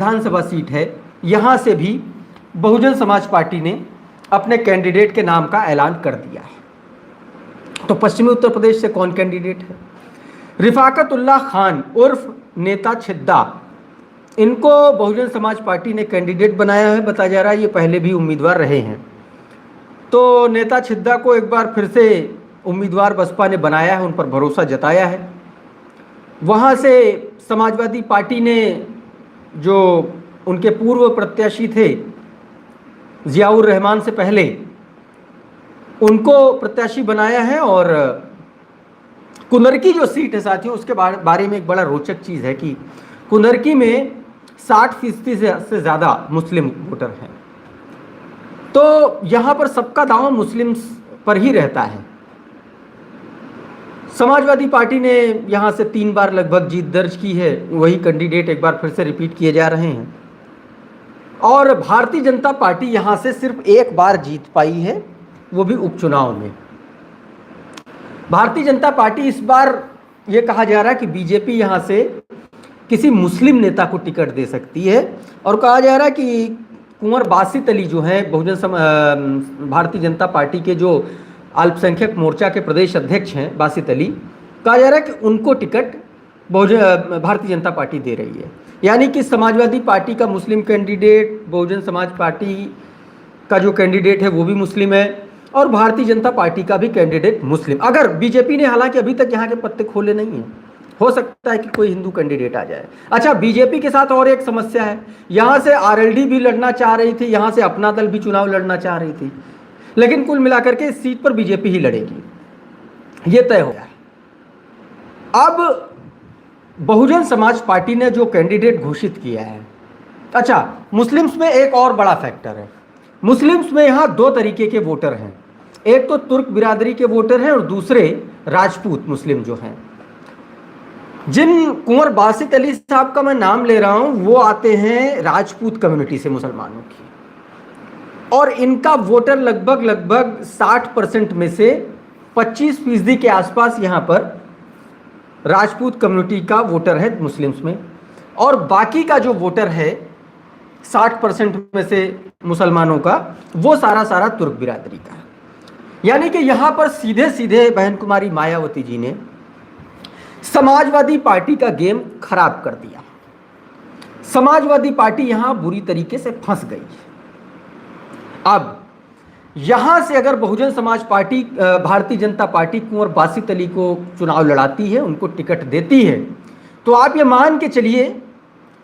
विधानसभा seat है, यहाँ से भी बहुजन समाज पार्टी ने अपने कैंडिडेट के नाम का ऐलान कर दिया है। तो पश्चिमी उत्तर प्रदेश से कौन कैंडिडेट है? रिफाकतुल्लाह खान उर्फ नेता छिद्दा, इनको बहुजन समाज पार्टी ने कैंडिडेट बनाया है। बताया जा रहा है ये पहले भी उम्मीदवार रहे हैं। तो नेता छिद्दा को एक बार फिर से उम्मीदवार बसपा ने बनाया है, उन पर भरोसा जताया है। वहाँ से समाजवादी पार्टी ने जो उनके पूर्व प्रत्याशी थे जियाउर रहमान से पहले, उनको प्रत्याशी बनाया है। और कुंदरकी जो सीट है साथियों, उसके बारे में एक बड़ा रोचक चीज़ है कि कुंदरकी में 60% से ज़्यादा मुस्लिम वोटर हैं। तो यहाँ पर सबका दांव मुस्लिम पर ही रहता है। समाजवादी पार्टी ने यहाँ से 3 बार लगभग जीत दर्ज की है। वही कैंडिडेट एक बार फिर से रिपीट किए जा रहे हैं। और भारतीय जनता पार्टी यहाँ से सिर्फ 1 बार जीत पाई है, वो भी उपचुनाव में। भारतीय जनता पार्टी इस बार ये कहा जा रहा है कि बीजेपी यहाँ से किसी मुस्लिम नेता को टिकट दे सकती है। और कहा जा रहा है कि कुंवर बासित अली जो हैं भारतीय जनता पार्टी के जो अल्पसंख्यक मोर्चा के प्रदेश अध्यक्ष हैं बासित अली, कहा जा रहा है कि उनको टिकट भारतीय जनता पार्टी दे रही है। यानी कि समाजवादी पार्टी का मुस्लिम कैंडिडेट, बहुजन समाज पार्टी का जो कैंडिडेट है वो भी मुस्लिम है, और भारतीय जनता पार्टी का भी कैंडिडेट मुस्लिम। अगर बीजेपी ने, हालांकि अभी तक यहाँ के पत्ते खोले नहीं हैं, हो सकता है कि कोई हिंदू कैंडिडेट आ जाए। अच्छा, बीजेपी के साथ और एक समस्या है, यहाँ से आरएलडी भी लड़ना चाह रही थी, यहाँ से अपना दल भी चुनाव लड़ना चाह रही थी, लेकिन कुल मिलाकर के इस सीट पर बीजेपी ही लड़ेगी, ये तय हो गया है। अब बहुजन समाज पार्टी ने जो कैंडिडेट घोषित किया है, अच्छा, मुस्लिम्स में एक और बड़ा फैक्टर है। मुस्लिम्स में यहाँ 2 तरीके के वोटर हैं, एक तो तुर्क बिरादरी के वोटर हैं और दूसरे राजपूत मुस्लिम जो हैं। जिन कुंवर बासित अली साहब का मैं नाम ले रहा हूं, वो आते हैं राजपूत कम्युनिटी से, मुसलमानों की, और इनका वोटर लगभग 60% में से 25% के आसपास यहाँ पर राजपूत कम्युनिटी का वोटर है मुस्लिम्स में, और बाकी का जो वोटर है 60% में से मुसलमानों का, वो सारा तुर्क बिरादरी का है। यानी कि यहाँ पर सीधे सीधे बहन कुमारी मायावती जी ने समाजवादी पार्टी का गेम खराब कर दिया। समाजवादी पार्टी यहाँ बुरी तरीके से फंस गई। अब यहाँ से अगर बहुजन समाज पार्टी, भारतीय जनता पार्टी कुंवर बासित अली को चुनाव लड़ाती है, उनको टिकट देती है, तो आप ये मान के चलिए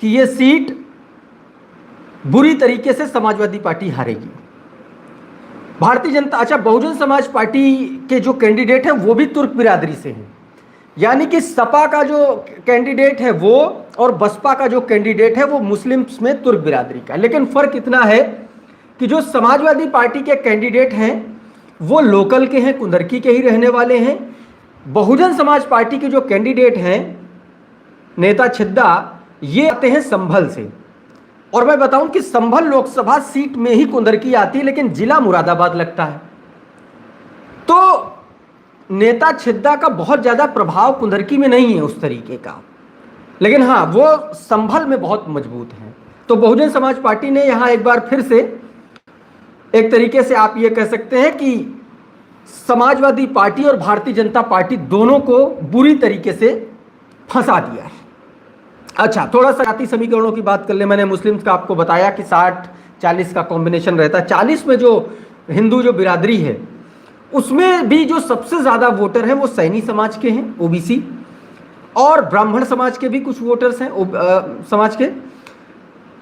कि ये सीट बुरी तरीके से समाजवादी पार्टी हारेगी। भारतीय जनता, अच्छा, बहुजन समाज पार्टी के जो कैंडिडेट हैं वो भी तुर्क बिरादरी से हैं। यानी कि सपा का जो कैंडिडेट है वो, और बसपा का जो कैंडिडेट है वो मुस्लिम्स में तुर्क बिरादरी का। लेकिन फ़र्क इतना है कि जो समाजवादी पार्टी के कैंडिडेट हैं वो लोकल के हैं, कुंदरकी के ही रहने वाले हैं। बहुजन समाज पार्टी के जो कैंडिडेट हैं नेता छिद्दा, ये आते हैं संभल से। और मैं बताऊं कि संभल लोकसभा सीट में ही कुंदरकी आती है, लेकिन जिला मुरादाबाद लगता है। तो नेता छिद्दा का बहुत ज़्यादा प्रभाव कुंदरकी में नहीं है उस तरीके का, लेकिन हाँ, वो संभल में बहुत मजबूत हैं। तो बहुजन समाज पार्टी ने यहाँ एक बार फिर से, एक तरीके से आप ये कह सकते हैं कि समाजवादी पार्टी और भारतीय जनता पार्टी दोनों को बुरी तरीके से फंसा दिया है। अच्छा, थोड़ा सा जाति समीकरणों की बात कर ले। मैंने मुस्लिम्स का आपको बताया कि 60-40 का कॉम्बिनेशन रहता है। 40 में जो हिंदू जो बिरादरी है, उसमें भी जो सबसे ज़्यादा वोटर हैं वो सैनी समाज के हैं, ओबीसी, और ब्राह्मण समाज के भी कुछ वोटर्स हैं समाज के।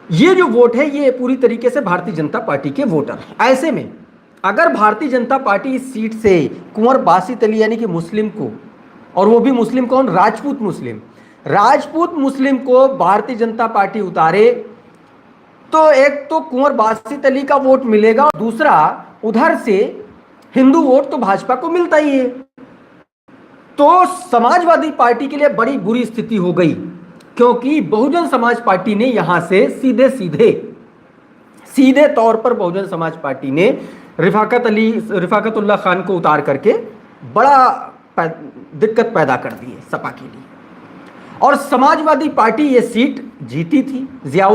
ये जो वोट है ये पूरी तरीके से भारतीय जनता पार्टी के वोटर हैं। ऐसे में अगर भारतीय जनता पार्टी इस सीट से कुंवर बासित अली यानी कि मुस्लिम को, और वो भी मुस्लिम कौन, राजपूत मुस्लिम को भारतीय जनता पार्टी उतारे, तो एक तो कुंवर बासित अली का वोट मिलेगा, और दूसरा उधर से हिंदू वोट तो भाजपा को मिलता ही है। तो समाजवादी पार्टी के लिए बड़ी बुरी स्थिति हो गई, क्योंकि बहुजन समाज पार्टी ने यहां से सीधे तौर पर बहुजन समाज पार्टी ने रिफाकतुल्लाह खान को उतार करके बड़ा दिक्कत पैदा कर दी है सपा के लिए। और समाजवादी पार्टी ये सीट जीती थी, जियाउर